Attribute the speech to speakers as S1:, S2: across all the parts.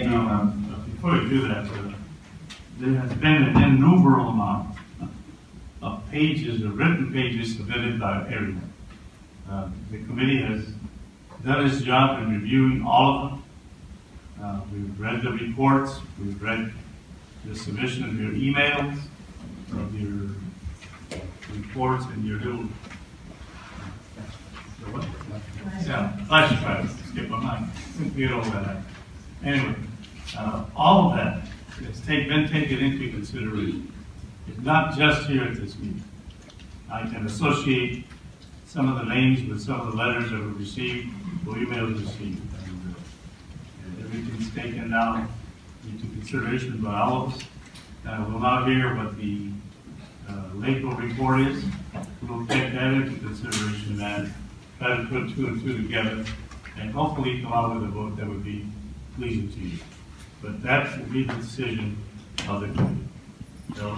S1: Thank you.
S2: Before you do that, there has been an innumerable amount of pages, of written pages submitted by everyone. The committee has done its job in reviewing all of them. We've read the reports, we've read the submission of your emails, of your reports, and your little flash drives. Skip my mind. Get over that. Anyway, all of that has been taken into consideration. It's not just here at this meeting. I can associate some of the names with some of the letters that were received or emails received. And everything's taken now into consideration by all of us. We'll now hear what the LACOE report is. We'll take that into consideration and try to put two and two together and hopefully come out with a vote that would be pleasing to you. But that will be the decision of the committee. Sorry.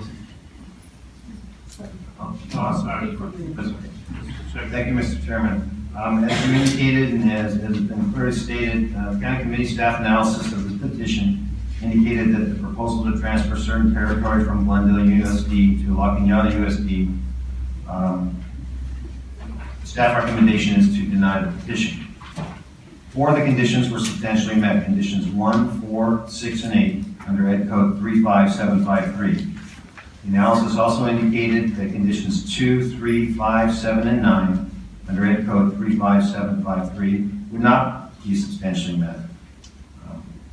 S1: Thank you, Mr. Chairman. As you indicated and as has been clearly stated, County Committee staff analysis of the petition indicated that the proposal to transfer certain territory from Glendale USD to La Cañada USD, staff recommendation is to deny the petition. 4 of the conditions were substantially met. Conditions 1, 4, 6, and 8 under Ed Code 35753. The analysis also indicated that conditions 2, 3, 5, 7, and 9 under Ed Code 35753 would not be substantially met.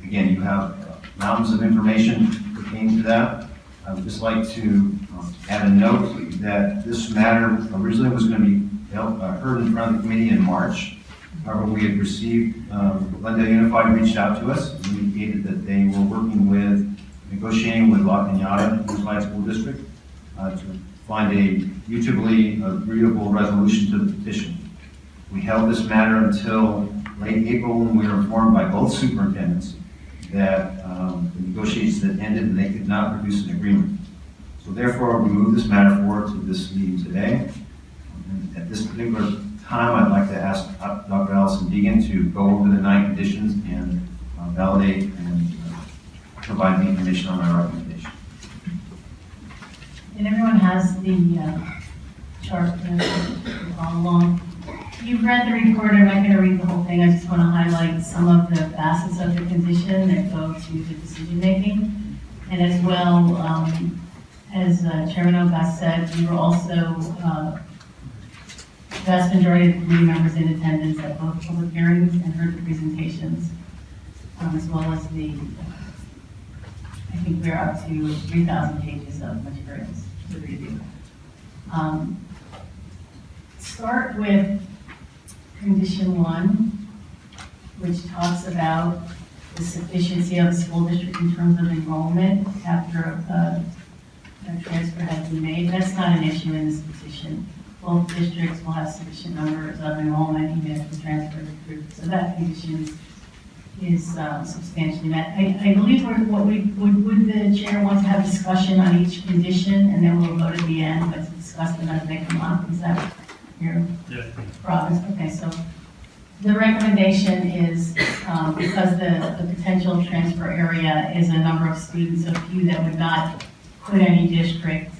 S1: Again, you have mountains of information pertaining to that. I would just like to add a note that this matter originally was going to be heard in front of the committee in March. However, we had received, Glendale Unified reached out to us and indicated that they were working with, negotiating with La Cañada Unified School District to find a mutually agreeable resolution to the petition. We held this matter until late April when we were informed by both superintendents that the negotiations had ended and they could not produce an agreement. So therefore, we moved this matter forward to this meeting today. And at this particular time, I'd like to ask Dr. Allison Deegan to go over the 9 conditions and validate and provide the information on our recommendation.
S3: And everyone has the chart to follow along. You've read the report. I'm not going to read the whole thing. I just want to highlight some of the facets of the condition that go to the decision making. And as well, as Chairman Ogas said, we were also vast majority of the committee members in attendance at both public hearings and heard the presentations, as well as the, I think we're up to 3,000 pages of materials to review. Start with condition 1, which talks about the sufficiency of the school district in terms of enrollment after a transfer has been made. That's not an issue in this petition. Both districts will have sufficient numbers of enrollment even if the transfer is approved. So that condition is substantially met. I believe would the chair want to have discussion on each condition and then we'll vote at the end, but to discuss them as they come up. Is that your province? Okay, so the recommendation is because the potential transfer area is a number of students of few that would not put any district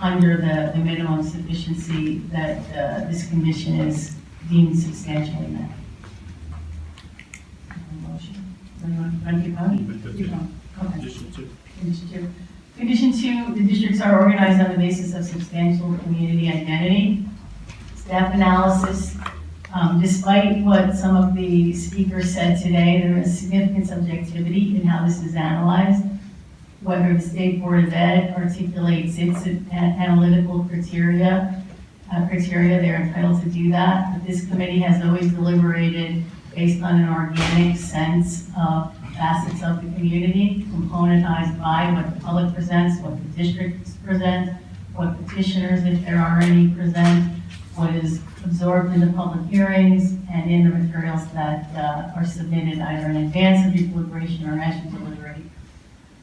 S3: under the minimum sufficiency that this condition is deemed substantially met. Condition 2, the districts are organized on the basis of substantial community identity. Staff analysis, despite what some of the speakers said today, there is significant subjectivity in how this is analyzed. Whether the State Board of Ed articulates its analytical criteria, they're entitled to do that. But this committee has always deliberated based on an organic sense of facets of the community, componentized by what the public presents, what the districts present, what petitioners, if there are any, present, what is absorbed in the public hearings and in the materials that are submitted either in advance of your deliberation or as you deliberate.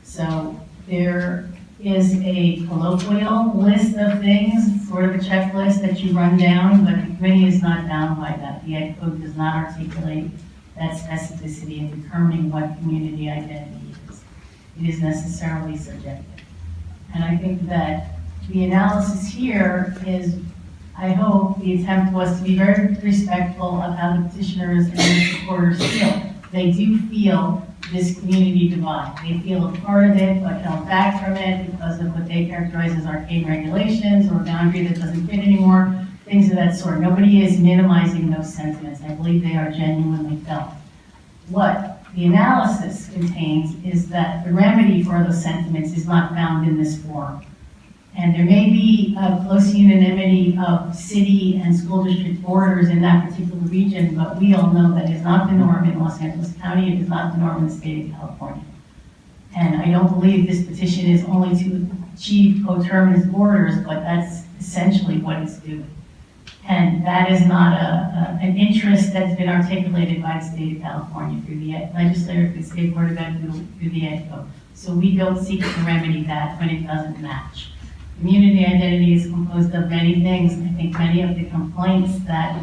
S3: So there is a colloquial list of things, sort of a checklist that you run down, but the committee is not bound by that. The Ed Code does not articulate that specificity in determining what community identity is. It is necessarily subjective. And I think that the analysis here is, I hope the attempt was to be very respectful of how the petitioners and the supporters feel. They do feel this community divide. They feel a part of it, but held back from it because of what they characterize as arcane regulations or a boundary that doesn't fit anymore, things of that sort. Nobody is minimizing those sentiments. I believe they are genuinely felt. What the analysis contains is that the remedy for those sentiments is not found in this forum. And there may be a close unanimity of city and school district borders in that particular region, but we all know that is not the norm in Los Angeles County, it is not the norm in the state of California. And I don't believe this petition is only to achieve coterminous borders, but that's essentially what it's doing. And that is not an interest that's been articulated by the state of California through the legislature, through the state board of ed, through the LACOE. So we don't seek to remedy that when it doesn't match. Community identity is composed of many things. I think many of the complaints that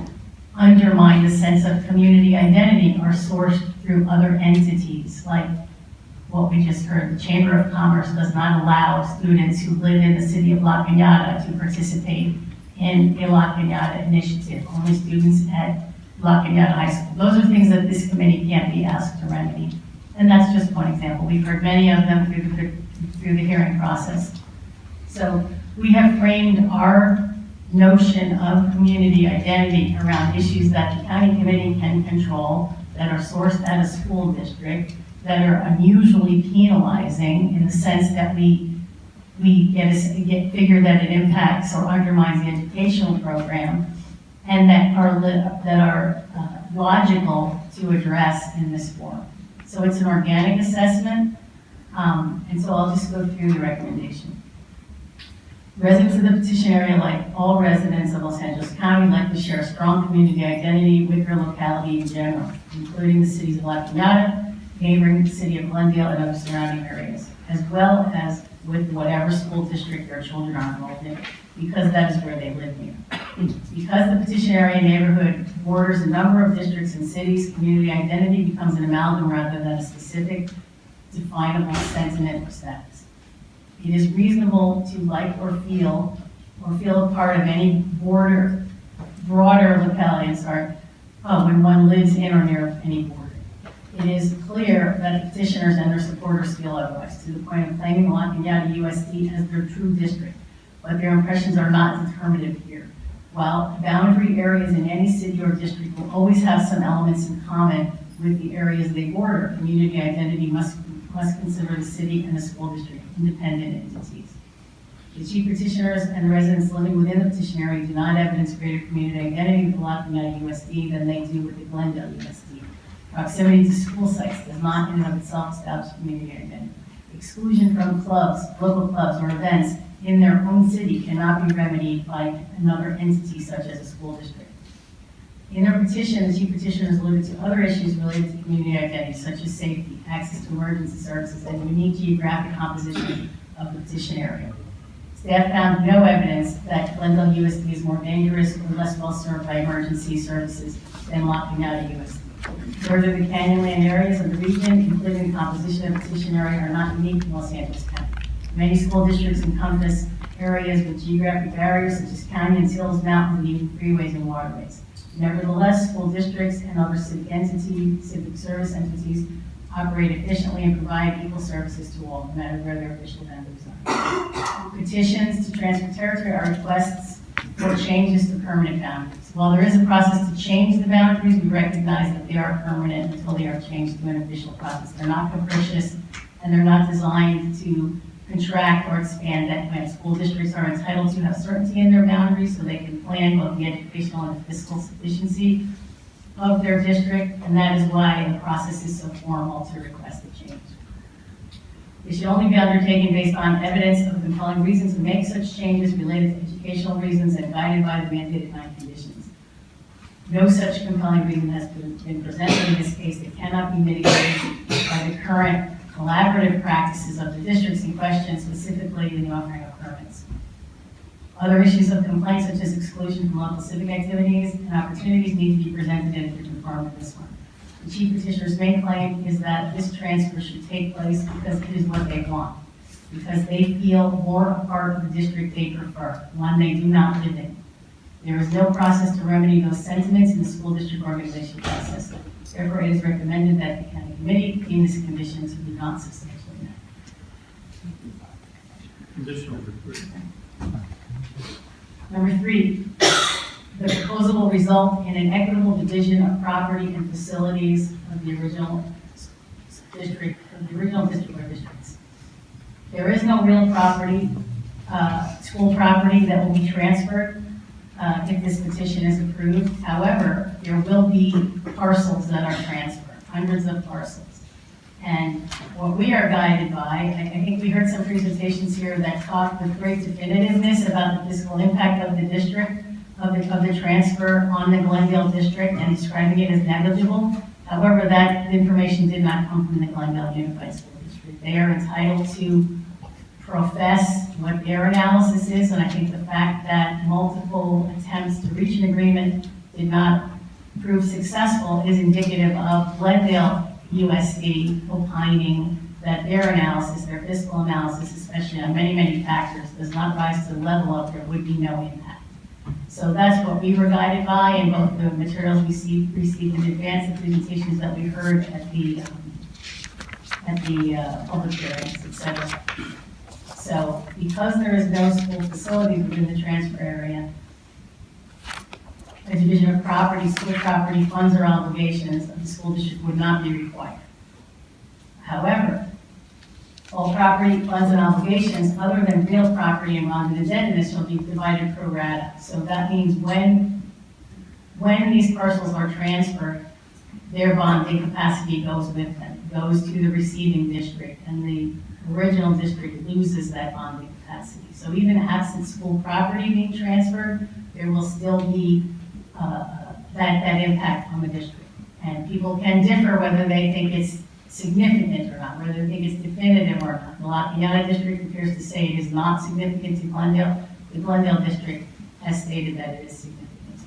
S3: undermine the sense of community identity are sourced through other entities, like what we just heard. The Chamber of Commerce does not allow students who live in the city of La Cañada to participate in a La Cañada initiative, only students at La Cañada High School. Those are things that this committee can't be asked to remedy. And that's just one example. We've heard many of them through the hearing process. So we have framed our notion of community identity around issues that the county committee can control, that are sourced at a school district, that are unusually penalizing in the sense that we get figure that it impacts or undermines the educational program, and that are logical to address in this forum. So it's an organic assessment, and so I'll just go through the recommendation. Residents of the petition area, like all residents of Los Angeles County, like to share a strong community identity with their locality in general, including the cities of La Cañada, neighboring the city of Glendale, and other surrounding areas, as well as with whatever school district their children are enrolled in, because that is where they live near. Because the petition area neighborhood borders a number of districts and cities, community identity becomes an amalgam rather than a specific, definable sentiment or status. It is reasonable to like or feel a part of any broader locality, when one lives in or near any border. It is clear that petitioners and their supporters feel otherwise, to the point of claiming La Cañada USD as their true district, but their impressions are not determinative here. While boundary areas in any city or district will always have some elements in common with the areas they border, community identity must consider the city and the school district independent entities. The chief petitioners and residents living within the petition area do not evidence greater community identity with the La Cañada USD than they do with the Glendale USD. Proximity to school sites does not in and of itself establish community identity. Exclusion from clubs, local clubs, or events in their own city cannot be remedied by another entity such as a school district. In their petition, the chief petitioners alluded to other issues related to community identity, such as safety, access to emergency services, and unique geographic composition of the petition area. Staff found no evidence that Glendale USD is more dangerous or less well served by emergency services than La Cañada USD. Further, the canyonland areas of the region, including the composition of the petition area, are not unique in Los Angeles County. Many school districts encompass areas with geographic barriers such as canyons, hills, mountains, and even freeways and waterways. Nevertheless, school districts and other civic service entities operate efficiently and provide equal services to all, no matter where their official boundaries are. Petitions to transfer territory are requests for changes to permanent boundaries. While there is a process to change the boundaries, we recognize that they are permanent until they are changed through an official process. They're not capricious, and they're not designed to contract or expand that way. School districts are entitled to have certainty in their boundaries so they can plan both the educational and the fiscal sufficiency of their district, and that is why the process is so formal to request a change. It should only be undertaken based on evidence of compelling reasons to make such changes related to educational reasons and guided by the mandated 9 conditions. No such compelling reason has been presented in this case that cannot be mitigated by the current collaborative practices of the districts in question, specifically in the offering of permits. Other issues of complaint, such as exclusion from local civic activities and opportunities, need to be presented in a different form than this one. The chief petitioner's main claim is that this transfer should take place because it is what they want, because they feel more a part of the district they prefer, one they do not live in. There is no process to remedy those sentiments in the school district organization process. Therefore, it is recommended that the county committee deem this condition to be not substantially met.
S2: Condition number 3.
S3: Number 3, the proposal will result in an equitable division of property and facilities of the original district, or districts. There is no real property, school property that will be transferred if this petition is approved. However, there will be parcels that are transferred, hundreds of parcels. And what we are guided by, I think we heard some presentations here that talk with great definitiveness about the fiscal impact of the district, of the transfer on the Glendale district, and describing it as negligible. However, that information did not come from the Glendale Unified School District. They are entitled to profess what their analysis is, and I think the fact that multiple attempts to reach an agreement did not prove successful is indicative of Glendale USD opining that their analysis, their fiscal analysis, especially on many, many factors, does not rise to the level of there would be no impact. So that's what we were guided by in both the materials we received in advance of presentations that we heard at the public hearings, etc. So because there is no school facility within the transfer area, a division of property, school property, funds, or obligations of the school district would not be required. However, all property, funds, and obligations other than real property and bonded indebtedness shall be divided pro rata. So that means when these parcels are transferred, their bonding capacity goes with them, goes to the receiving district, and the original district loses that bonding capacity. So even absent school property being transferred, there will still be that impact on the district. And people can differ whether they think it's significant or not, whether they think it's definitive or not. The La Piñata district appears to say it is not significant to Glendale. The Glendale district has stated that it is significant.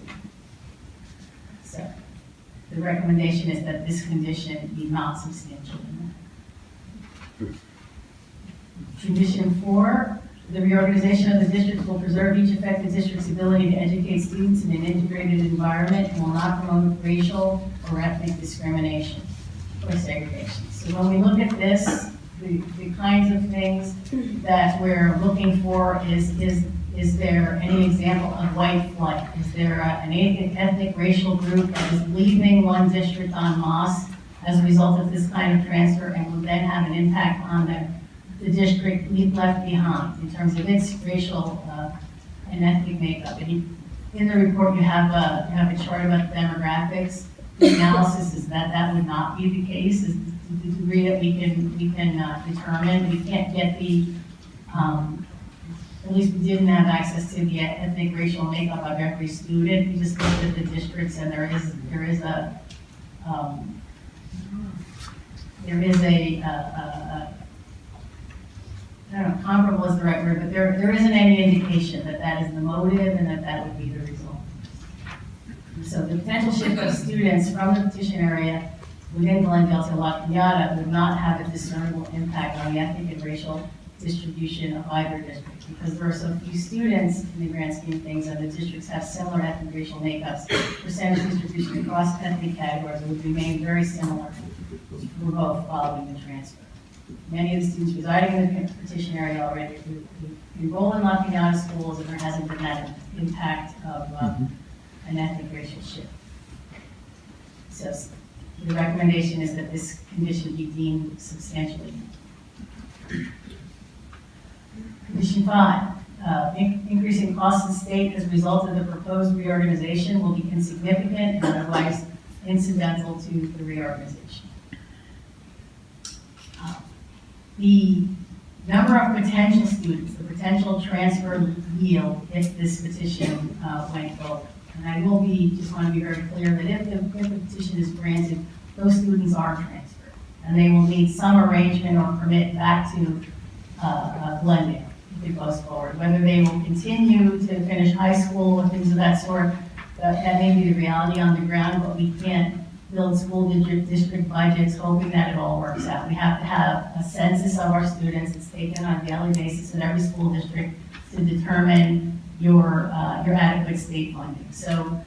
S3: So the recommendation is that this condition be not substantially met. Condition 4, the reorganization of the district will preserve each affected district's ability to educate students in an integrated environment and will not promote racial or ethnic discrimination or segregation. So when we look at this, the kinds of things that we're looking for is there any example of white flight? Is there an ethnic racial group that is leaving one district en masse as a result of this kind of transfer and will then have an impact on the district left behind in terms of its racial and ethnic makeup? And in the report, you have a chart about the demographics. The analysis is that would not be the case, is the degree that we can determine. We can't get at least we didn't have access to the ethnic racial makeup of every student. We just looked at the districts, and there is a I don't know, comparable is the right word, but there isn't any indication that that is the motive and that would be the result. So the potential shift of students from the petition area within Glendale to La Piñata would not have a discernible impact on the ethnic and racial distribution of either district, because there are so few students in the grand scheme of things, and the districts have similar ethnic racial makeups. Percentage distribution across ethnic categories would remain very similar for both following the transfer. Many of the students residing in the petition area already enroll in La Piñata schools, and there hasn't been that impact of an ethnic racial shift. So the recommendation is that this condition be deemed substantially met. Condition 5, increasing costs in state as a result of the proposed reorganization will be insignificant and otherwise incidental to the reorganization. The number of potential students, the potential transfer yield if this petition went forward. And I will just want to be very clear that if the petition is granted, those students are transferred. And they will need some arrangement or permit back to Glendale if it goes forward. Whether they will continue to finish high school or things of that sort, that may be the reality on the ground, but we can't build school district budgets hoping that it all works out. We have to have a census of our students. It's taken on a daily basis in every school district to determine your adequate state funding. So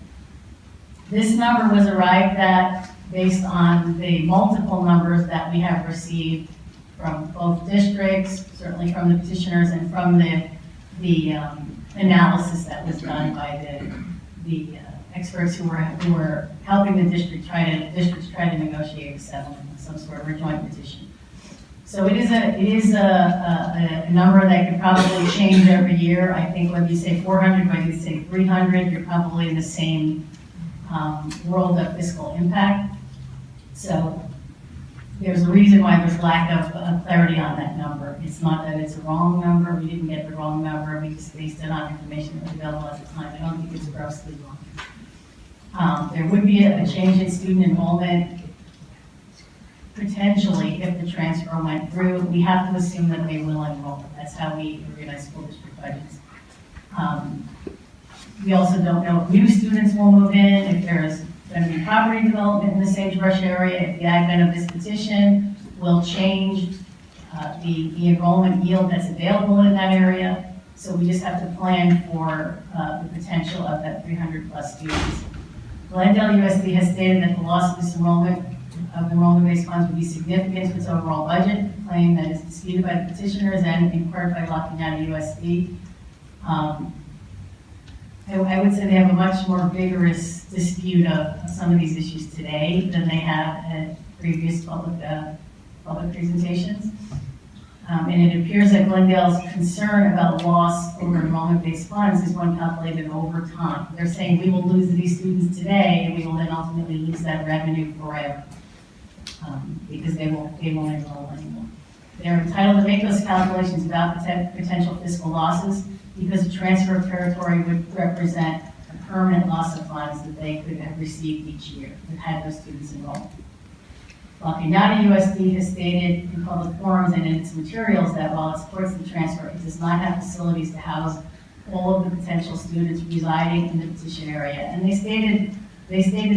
S3: this number was arrived at based on the multiple numbers that we have received from both districts, certainly from the petitioners, and from the analysis that was done by the experts who were helping the districts try to negotiate a settlement of some sort of a joint petition. So it is a number that could probably change every year. I think whether you say 400, whether you say 300, you're probably in the same world of fiscal impact. So there's a reason why there's lack of clarity on that number. It's not that it's a wrong number. We didn't get the wrong number. We just based it on information that was available at the time. I don't think it's grossly wrong. There would be a change in student enrollment potentially if the transfer went through. We have to assume that they will enroll. That's how we organize school district budgets. We also don't know if new students will move in, if there's going to be property development in the sagebrush area, if the advent of this petition will change the enrollment yield that's available in that area. So we just have to plan for the potential of that 300 plus students. Glendale USD has stated that the loss of this enrollment-based funds would be significant to its overall budget, a claim that is disputed by the petitioners and inquired by La Cañada USD. I would say they have a much more vigorous dispute of some of these issues today than they have at previous public presentations. And it appears that Glendale's concern about loss over enrollment-based funds is one calculated over time. They're saying we will lose these students today, and we will then ultimately lose that revenue forever, because they won't enroll anymore. They're entitled to make those calculations without potential fiscal losses, because a transfer of territory would represent a permanent loss of funds that they could have received each year that had those students enrolled. La Cañada USD has stated in public forums and in its materials that while it supports the transfer, it does not have facilities to house all of the potential students residing in the petition area. And they stated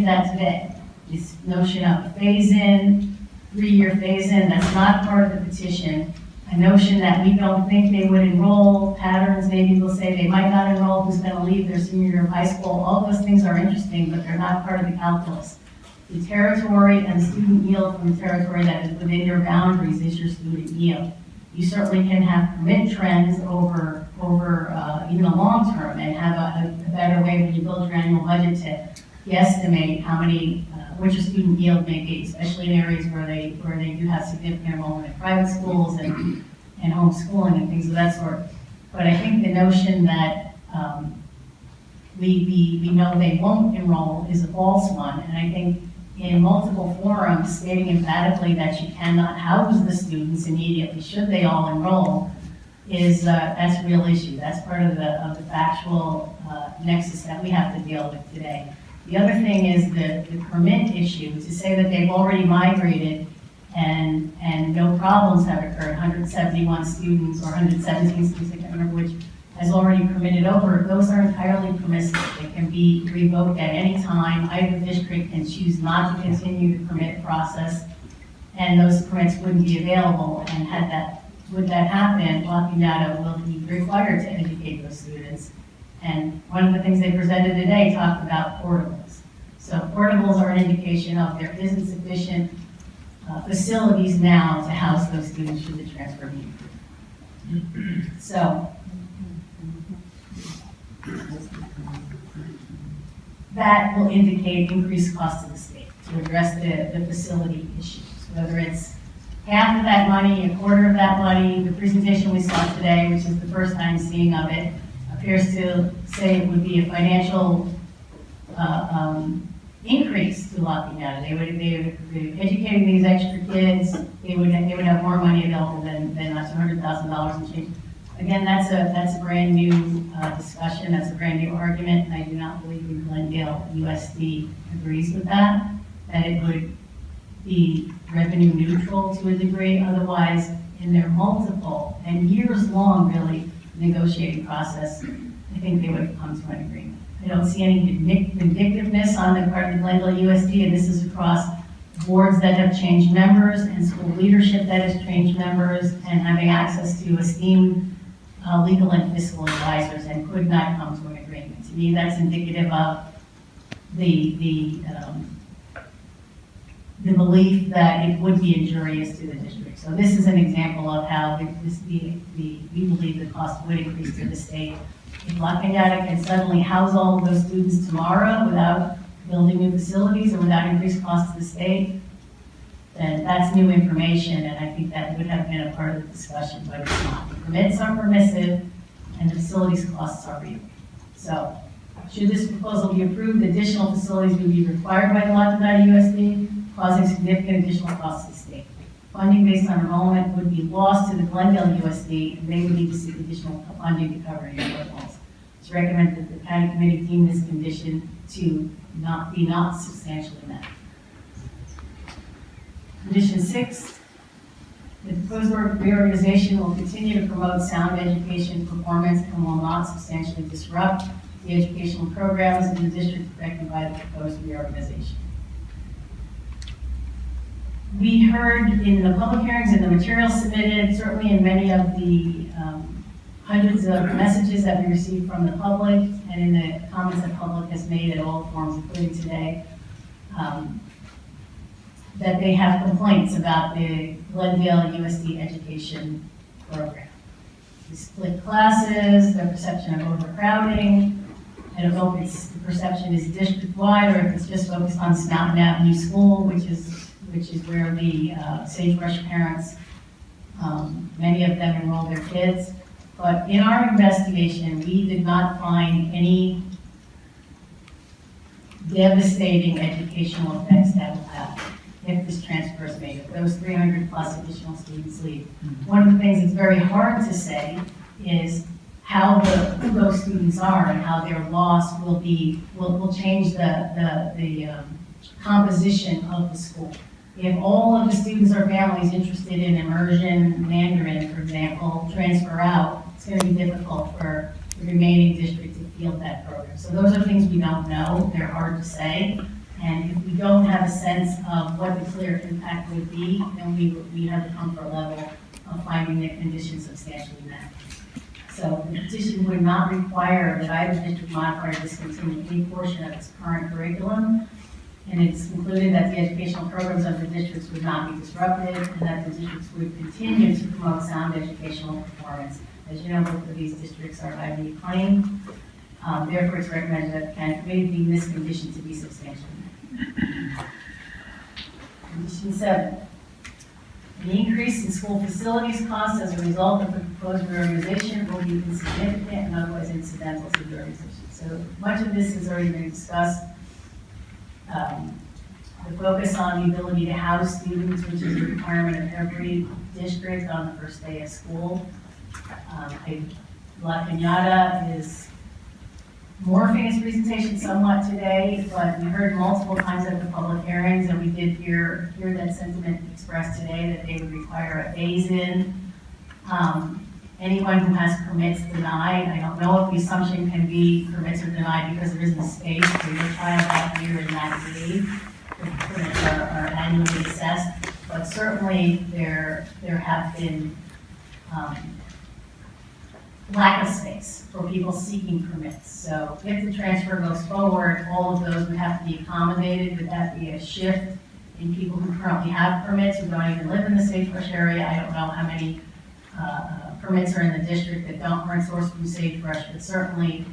S3: that today. This notion of a phase-in, 3-year phase-in, that's not part of the petition. A notion that we don't think they would enroll, patterns, maybe we'll say they might not enroll, who's going to leave their senior year of high school. All those things are interesting, but they're not part of the calculus. The territory and the student yield from the territory that is within your boundaries is your student yield. You certainly can have permit trends over even the long term and have a better way when you build your annual budget to guesstimate how many, what your student yield may be, especially in areas where they do have significant enrollment in private schools and homeschooling and things of that sort. But I think the notion that we know they won't enroll is a false one, and I think in multiple forums stating emphatically that you cannot house the students immediately should they all enroll that's a real issue. That's part of the factual nexus that we have to deal with today. The other thing is the permit issue, to say that they've already migrated and no problems have occurred, 171 students or 117 students, I can't remember which, has already permitted over. Those are entirely permissive. They can be revoked at any time. Either district can choose not to continue the permit process, and those permits wouldn't be available. And would that happen, La Cañada will be required to educate those students. And one of the things they presented today talked about portables. So portables are an indication of there isn't sufficient facilities now to house those students should the transfer be approved. So that will indicate increased cost to the state to address the facility issues, whether it's half of that money, a quarter of that money. The presentation we saw today, which is the first time seeing of it, appears to say it would be a financial increase to La Cañada. They would be educating these extra kids. They would have more money available than $200,000 and change. Again, that's a brand new discussion. That's a brand new argument, and I do not believe in Glendale USD agrees with that. That it would be revenue neutral to a degree. Otherwise, in their multiple and years-long, really, negotiating process, I think they would have come to an agreement. I don't see any vindictiveness on the part of Glendale USD, and this is across boards that have changed members and school leadership that has changed members, and having access to esteemed legal and fiscal advisors, and could not come to an agreement. To me, that's indicative of the belief that it would be injurious to the district. So this is an example of how we believe the cost would increase to the state. If La Cañada can suddenly house all of those students tomorrow without building new facilities and without increased costs to the state, then that's new information, and I think that would have been a part of the discussion, but it's not. The permits are permissive, and the facilities costs are real. So, should this proposal be approved, additional facilities would be required by the La Cañada USD, causing significant additional costs to the state. Funding based on enrollment would be lost to the Glendale USD, and they would need to seek additional funding to cover any shortfalls. It's recommended that the county committee deem this condition to not substantially met. Condition 6, the proposed reorganization will continue to promote sound education performance and will not substantially disrupt the educational programs in the district affected by the proposed reorganization. We heard in the public hearings and the materials submitted, certainly in many of the hundreds of messages that we received from the public and in the comments that the public has made at all forums, including today, that they have complaints about the Glendale USD education program. The split classes, the perception of overcrowding. I don't know if the perception is district-wide or if it's just focused on Mountain Avenue School, which is where the Sagebrush parents, many of them enroll their kids. But in our investigation, we did not find any devastating educational effects that will happen if this transfer is made, if those 300 plus additional students leave. One of the things that's very hard to say is who those students are and how their loss will change the composition of the school. If all of the students or families interested in immersion Mandarin, for example, transfer out, it's going to be difficult for the remaining district to field that program. So those are things we don't know. They're hard to say. And if we don't have a sense of what the clear impact would be, then we have the comfort level of finding the conditions substantially met. So the petition would not require that either district modify or discontinue any portion of its current curriculum. And it's concluded that the educational programs of the districts would not be disrupted and that the districts would continue to promote sound educational performance. As you know, both of these districts are highly acclaimed. Therefore, it's recommended that the county committee deem this condition to be substantial. Condition 7. The increase in school facilities costs as a result of the proposed reorganization will be insignificant and otherwise incidental to the organization. So much of this has already been discussed. The focus on the ability to house students, which is a requirement of every district on the first day of school. La Cañada is morphing its presentation somewhat today, but we heard multiple times at the public hearings, and we did hear that sentiment expressed today that they would require a phase-in. Anyone who has permits denied, I don't know if the assumption can be permits are denied because there isn't space for your child that year in that grade. The permits are annually assessed, but certainly there have been lack of space for people seeking permits. So if the transfer goes forward, all of those would have to be accommodated. Would that be a shift in people who currently have permits who don't even live in the Sagebrush area? I don't know how many permits are in the district that aren't sourced from Sagebrush, but certainly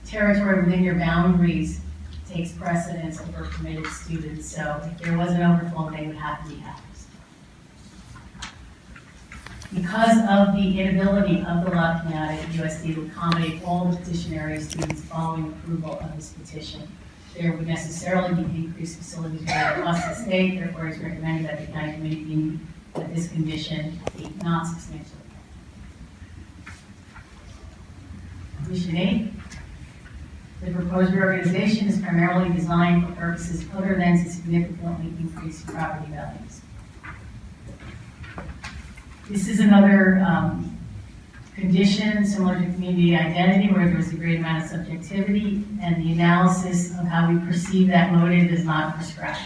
S3: territory within your boundaries takes precedence over permitted students. So if there was an overflow, they would have to be housed. Because of the inability of the La Cañada USD to accommodate all the petition area students following approval of this petition, there would necessarily be increased facilities across the state. Therefore, it's recommended that the county committee deem that this condition be not substantial. Condition 8. The proposed reorganization is primarily designed for purposes other than to significantly increase property values. This is another condition similar to community identity, where there was a great amount of subjectivity, and the analysis of how we perceive that motive is not prescribed.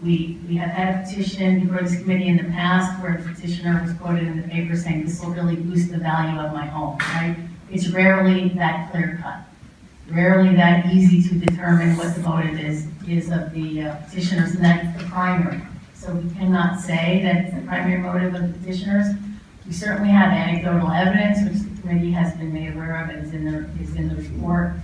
S3: We have had a petition before this committee in the past where a petitioner was quoted in the paper saying, "This will really boost the value of my home," right? It's rarely that clear cut, rarely that easy to determine what the motive is of the petitioners, and that's the primary. So we cannot say that it's the primary motive of the petitioners. We certainly have anecdotal evidence, which the committee has been made aware of and is in the report,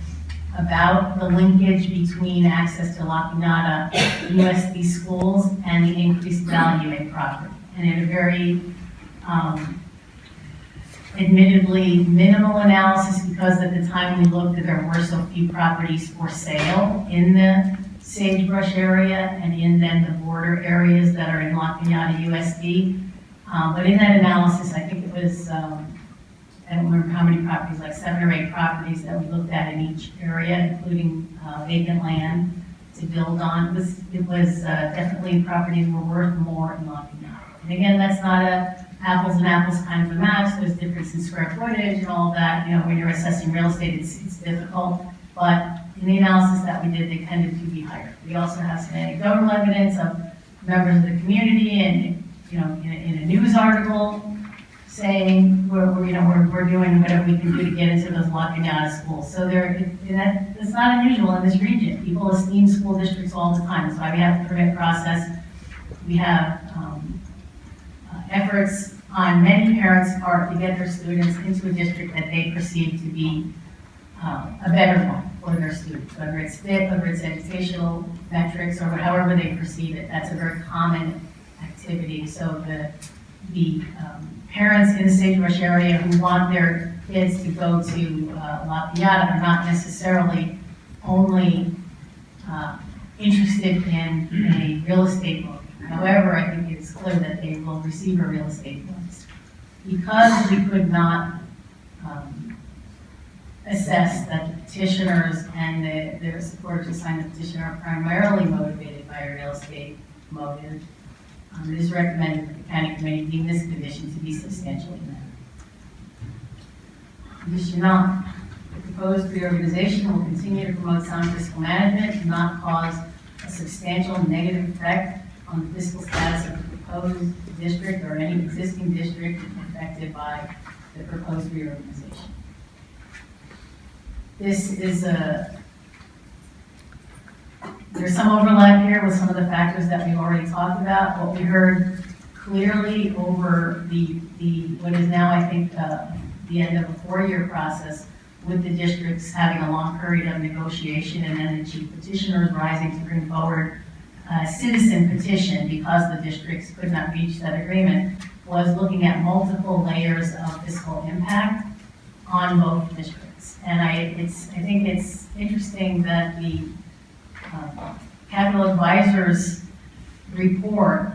S3: about the linkage between access to La Piñata USD schools and the increased value in property. And in a very admittedly minimal analysis, because at the time we looked, there were so few properties for sale in the sagebrush area and in then the border areas that are in La Piñata USD. But in that analysis, I think it was, I don't remember how many properties, like 7 or 8 properties that we looked at in each area, including vacant land to build on. It was definitely properties were worth more in La Piñata. And again, that's not a apples and apples kind of a match. There's difference in square footage and all that. You know, when you're assessing real estate, it's difficult. But in the analysis that we did, they tended to be higher. We also have some anecdotal evidence of members of the community and, you know, in a news article saying we're doing whatever we can do to get into those La Piñata schools. So it's not unusual in this region. People esteem school districts all the time. That's why we have the permit process. We have efforts on many parents' part to get their students into a district that they perceive to be a better one for their students, whether it's fit, whether it's educational metrics, or however they perceive it. That's a very common activity. So the parents in the sagebrush area who want their kids to go to La Piñata are not necessarily only interested in a real estate loan. However, I think it's clear that they will receive a real estate loan. Because we could not assess that the petitioners and their supporters who signed the petition are primarily motivated by a real estate motive, it is recommended that the county committee deem this condition to be substantially met. Condition 9, the proposed reorganization will continue to promote sound fiscal management and not cause a substantial negative effect on the fiscal status of the proposed district or any existing district affected by the proposed reorganization. There's some overlap here with some of the factors that we've already talked about. What we heard clearly over what is now, I think, the end of a 4-year process with the districts having a long period of negotiation and then the chief petitioners rising to bring forward a citizen petition because the districts could not reach that agreement, was looking at multiple layers of fiscal impact on both districts. And I think it's interesting that the Capital Advisors report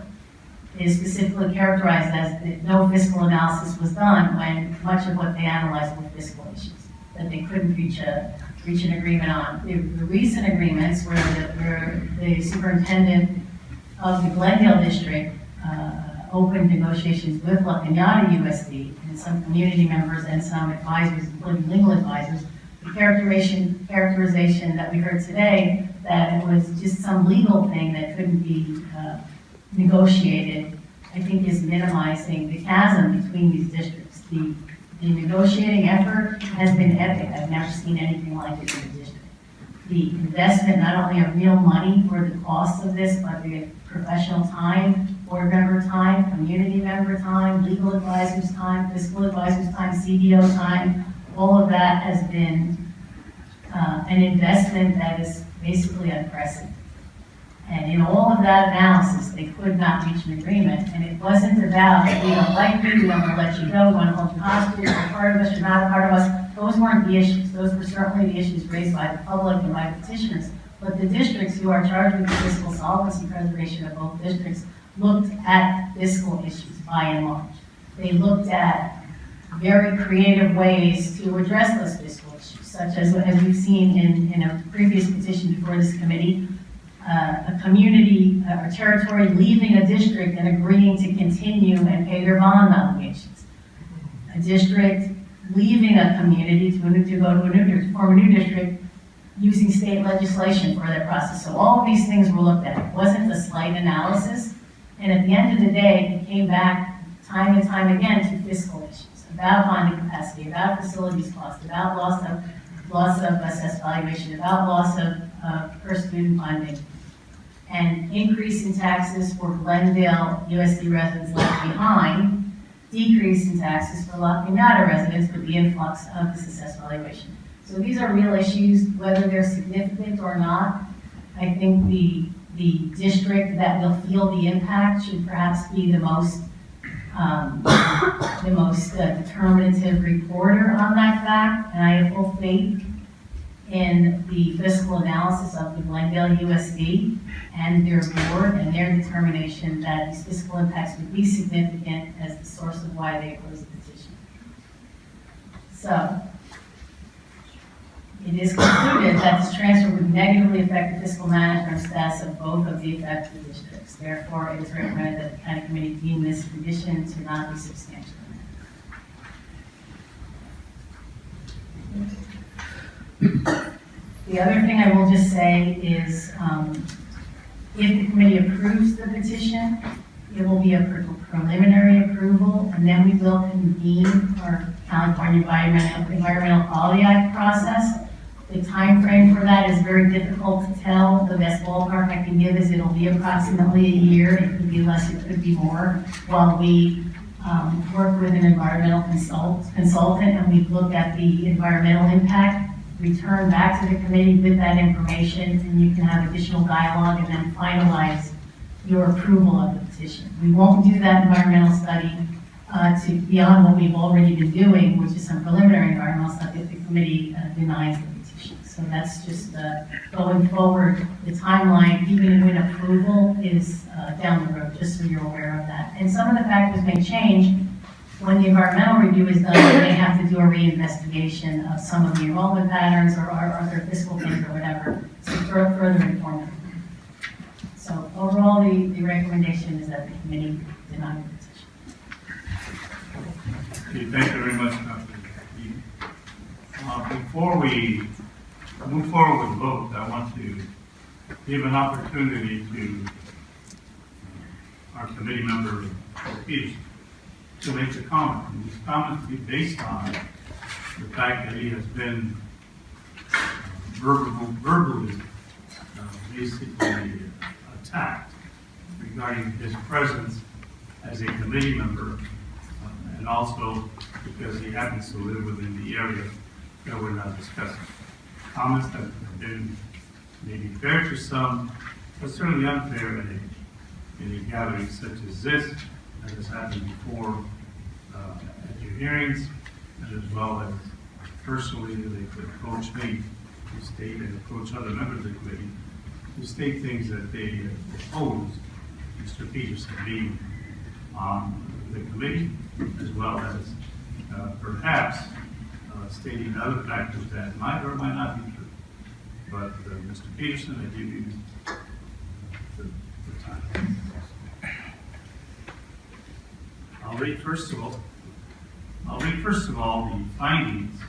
S3: is specifically characterized as that no fiscal analysis was done when much of what they analyzed were fiscal issues that they couldn't reach an agreement on. The recent agreements where the superintendent of the Glendale district opened negotiations with La Piñata USD and some community members and some advisors, including legal advisors, the characterization that we heard today that it was just some legal thing that couldn't be negotiated, I think is minimizing the chasm between these districts. The negotiating effort has been epic. I've never seen anything like it in the district. The investment, not only of real money for the cost of this, but the professional time, board member time, community member time, legal advisors time, fiscal advisors time, CDO time, all of that has been an investment that is basically unprecedented. And in all of that analysis, they could not reach an agreement. And it wasn't about, we don't like you, we don't want to let you go, we want to hold you hostage, you're part of us, you're not a part of us. Those weren't the issues. Those were certainly the issues raised by the public and by the petitioners. But the districts who are charged with the fiscal solvency preservation of both districts looked at fiscal issues by and large. They looked at very creative ways to address those fiscal issues, such as we've seen in a previous petition before this committee, a community or territory leaving a district and agreeing to continue and pay their bond obligations. A district leaving a community to go to a new, form a new district using state legislation for that process. So all of these things were looked at. It wasn't a slight analysis. And at the end of the day, it came back time and time again to fiscal issues, about bonding capacity, about facilities cost, about loss of assessed valuation, about loss of per student funding, and increase in taxes for Glendale USD residents left behind, decrease in taxes for La Piñata residents with the influx of this assessed valuation. So these are real issues, whether they're significant or not. I think the district that will feel the impact should perhaps be the most determinative reporter on that fact, and I have full faith in the fiscal analysis of the Glendale USD and their board and their determination that these fiscal impacts would be significant as the source of why they opposed the petition. So, it is concluded that this transfer would negatively affect the fiscal management status of both of the affected districts. Therefore, it is recommended that the county committee deem this condition to not be substantial. The other thing I will just say is, if the committee approves the petition, it will be a preliminary approval, and then we will convene our California Environmental Quality Act process. The time frame for that is very difficult to tell. The best ballpark I can give is it'll be approximately a year. It could be less, it could be more, while we work with an environmental consultant, and we've looked at the environmental impact, return back to the committee with that information, and you can have additional dialogue and then finalize your approval of the petition. We won't do that environmental study to beyond what we've already been doing, which is some preliminary environmental study if the committee denies the petition. So that's just going forward. The timeline, even when approval, is down the road, just so you're aware of that. And some of the factors may change. When the environmental review is done, they may have to do a reinvestigation of some of the enrollment patterns or other fiscal things or whatever to further inform them. So overall, the recommendation is that the committee deny the petition.
S2: Okay, thank you very much, Dr. Lee. Before we move forward with the vote, I want to give an opportunity to our committee member, Peterson, to make a comment. And these comments be based on the fact that he has been verbally basically attacked regarding his presence as a committee member, and also because he happens to live within the area that we're now discussing. Comments that have been maybe fair to some, but certainly unfair in a gathering such as this, that has happened before at your hearings, and as well as personally, they could approach me to state and approach other members of the committee to state things that they oppose Mr. Peterson being on the committee, as well as perhaps stating other factors that might or might not be true. But Mr. Peterson, I give you the time. I'll read first of all the findings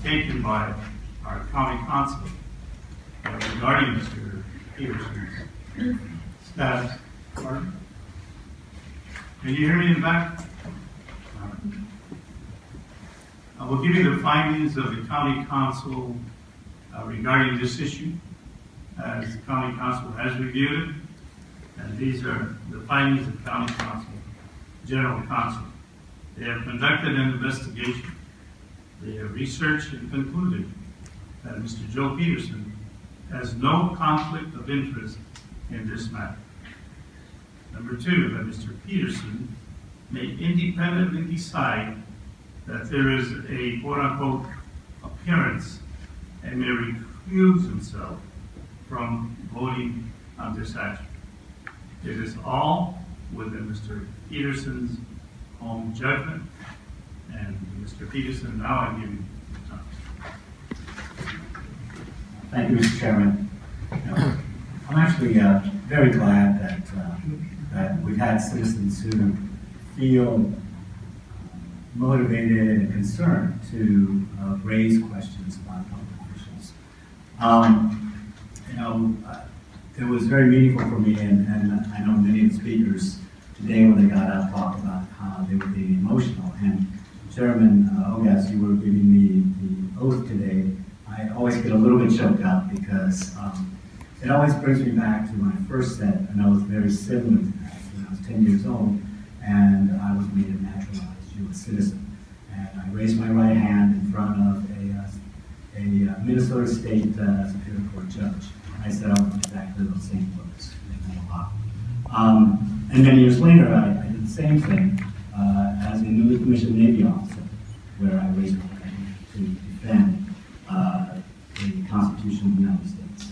S2: taken by our county council regarding Mr. Peterson's status. Pardon? Can you hear me in the back? I will give you the findings of the county council regarding this issue, as the county council has reviewed it. And these are the findings of county council, general counsel. They have conducted an investigation. They have researched and concluded that Mr. Joe Peterson has no conflict of interest in this matter. Number two, that Mr. Peterson may independently decide that there is a quote-unquote appearance and may recuse himself from voting on this action. It is all within Mr. Peterson's own judgment, and Mr. Peterson, now I give you the time.
S4: Thank you, Mr. Chairman. I'm actually very glad that we've had citizens who feel motivated and concerned to raise questions about public officials. It was very meaningful for me, and I know many of the speakers today when they got up talked about how they were being emotional. And Chairman Ogas, you were giving me the oath today. I always get a little bit choked up because it always brings me back to when I first said an oath very similar to that when I was 10 years old, and I was made a naturalized U.S. citizen. And I raised my right hand in front of a Minnesota State Superior Court judge. I said almost exactly those same words. They meant a lot. And many years later, I did the same thing as a newly commissioned Navy officer, where I raised my hand to defend the Constitution of the United States.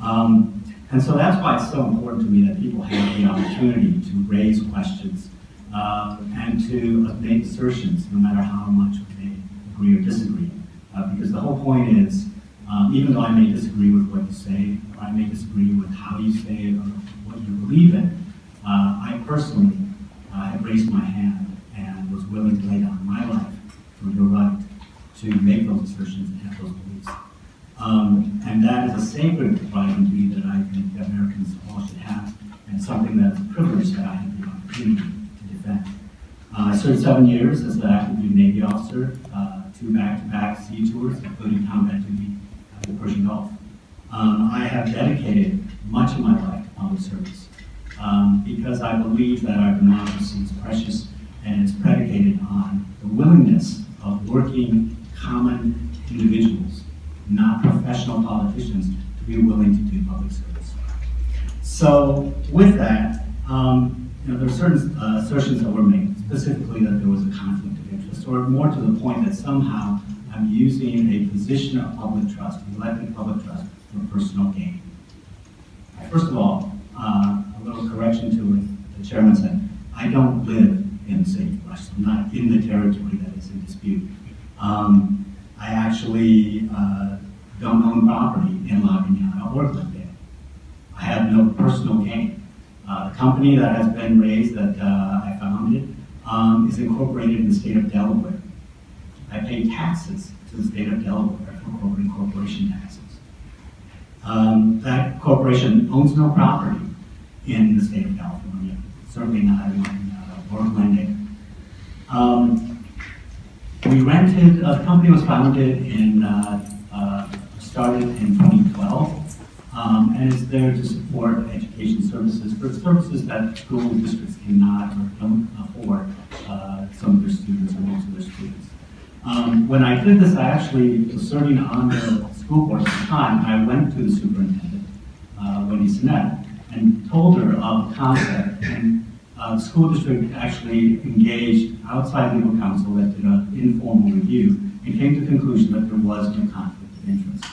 S4: And so that's why it's so important to me that people have the opportunity to raise questions and to make assertions, no matter how much they agree or disagree. Because the whole point is, even though I may disagree with what you say, or I may disagree with how you say it, or what you believe in, I personally have raised my hand and was willing to lay down my life for your right to make those assertions and have those beliefs. And that is a sacred right and duty that I think that Americans all should have, and something that's a privilege that I have the opportunity to defend. I served 7 years as an active duty Navy officer, 2 back-to-back sea tours, including combat duty at the Persian Gulf. I have dedicated much of my life to public service because I believe that our democracy is precious and it's predicated on the willingness of working common individuals, not professional politicians, to be willing to do public service. So with that, there are certain assertions that were made, specifically that there was a conflict of interest, or more to the point that somehow I'm using a position of public trust, elected public trust, for personal gain. First of all, a little correction to what the chairman said. I don't live in the city of Rush. I'm not in the territory that is in dispute. I actually don't own property in La Cañada or Glendale. I have no personal gain. The company that has been raised that I founded is incorporated in the state of Delaware. I pay taxes to the state of Delaware for corporate corporation taxes. That corporation owns no property in the state of California, certainly not in or Glendale. We rented, the company was founded started in 2012, and is there to support education services for services that school districts cannot or don't afford some of their students or most of their students. When I did this, I actually was serving on the school board at the time. I went to the superintendent, Wendy Sinet, and told her of the concept. And the school district actually engaged outside legal counsel that did an informal review and came to the conclusion that there was no conflict of interest.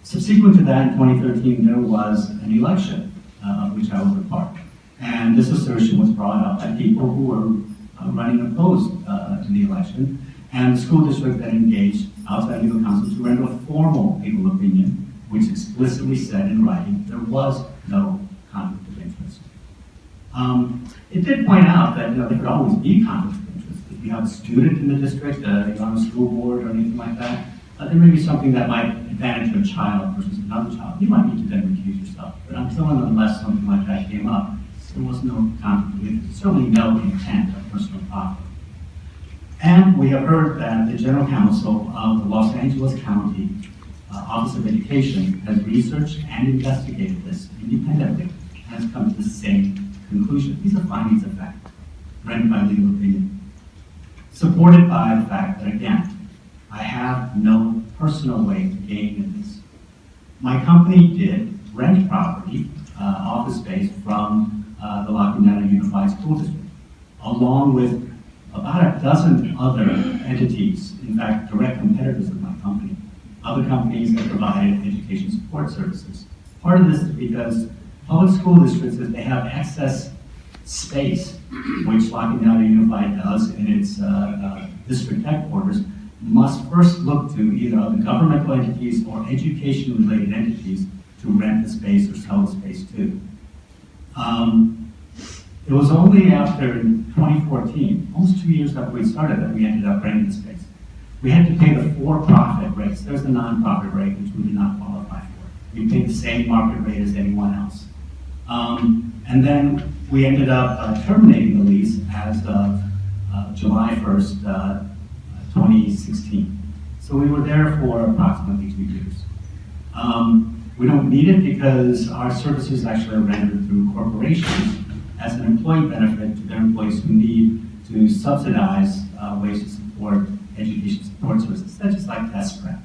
S4: Subsequent to that, in 2013, there was an election of which I was a part. And this assertion was brought up by people who were running opposed in the election. And the school district then engaged outside legal counsel to render a formal legal opinion, which explicitly said in writing there was no conflict of interest. It did point out that there could always be conflicts of interest. If you have a student in the district, you're on a school board or anything like that, there may be something that might advantage your child versus another child. You might need to then recuse yourself. But until and unless something like that came up, there was no conflict of interest. Certainly no intent of personal profit. And we have heard that the General Counsel of the Los Angeles County Office of Education has researched and investigated this independently and has come to the same conclusion. These are findings of fact, rendered by legal opinion, supported by the fact that, again, I have no personal way to gain in this. My company did rent property, office space, from the La Cañada Unified School District, along with about a dozen other entities, in fact, direct competitors of my company, other companies that provided education support services. Part of this is because public school districts, if they have excess space, which La Cañada Unified does in its district headquarters, must first look to either other governmental entities or education-related entities to rent the space or sell the space to. It was only after 2014, almost 2 years after we started, that we ended up renting the space. We had to pay the for-profit rates. There's the non-profit rate, which we did not qualify for. We paid the same market rate as anyone else. And then we ended up terminating the lease as of July 1st, 2016. So we were there for approximately 2 years. We don't need it because our services actually are rendered through corporations as an employee benefit to their employees who need to subsidize ways to support education support services, such as like test prep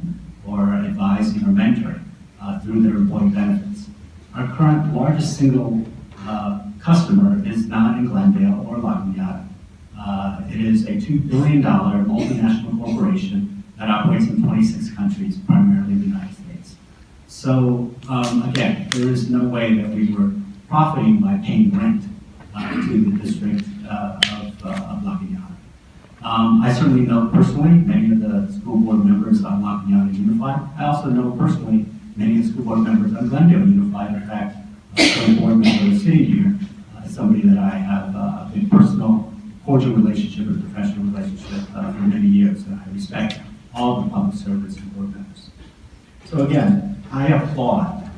S4: or advising or mentoring through their employee benefits. Our current largest single customer is not in Glendale or La Guiana. It is a $2 billion multinational corporation that operates in 26 countries, primarily the United States. So again, there is no way that we were profiting by paying rent to the district of La Guiana. I certainly know personally many of the school board members on La Guiana Unified. I also know personally many of the school board members on Glendale Unified. In fact, a school board member sitting here is somebody that I have a big personal, cordial relationship and professional relationship for many years, and I respect all the public servants and board members. So again, I applaud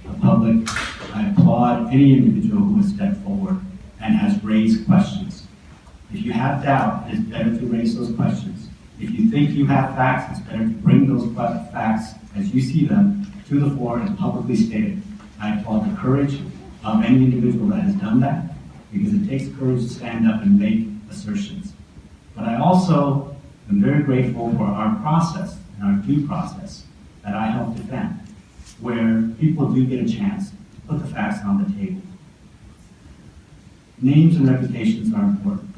S4: the public. I applaud any individual who has stepped forward and has raised questions. If you have doubt, it is better to raise those questions. If you think you have facts, it's better to bring those facts as you see them to the fore and publicly state it. I applaud the courage of any individual that has done that, because it takes courage to stand up and make assertions. But I also am very grateful for our process and our due process that I help defend, where people do get a chance to put the facts on the table. Names and reputations are important.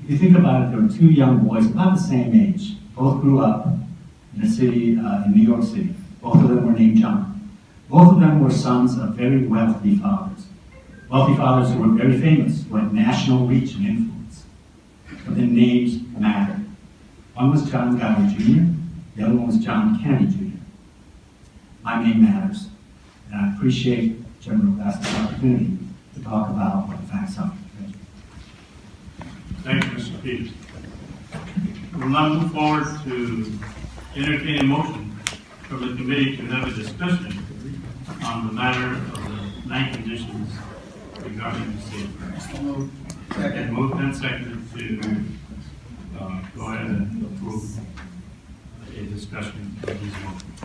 S4: If you think about it, there were two young boys about the same age. Both grew up in a city, in New York City. Both of them were named John. Both of them were sons of very wealthy fathers. Wealthy fathers who were very famous, who had national reach and influence. But their names mattered. One was John Gower Jr., the other one was John Kennedy Jr. My name matters, and I appreciate Chairman O'Glass's opportunity to talk about what the facts are.
S2: Thank you, Mr. Peters. We'll now move forward to entertain a motion from the committee to have a discussion on the matter of the 9 conditions regarding the safeguards. Second. Moved and seconded to go ahead and approve a discussion of these motions.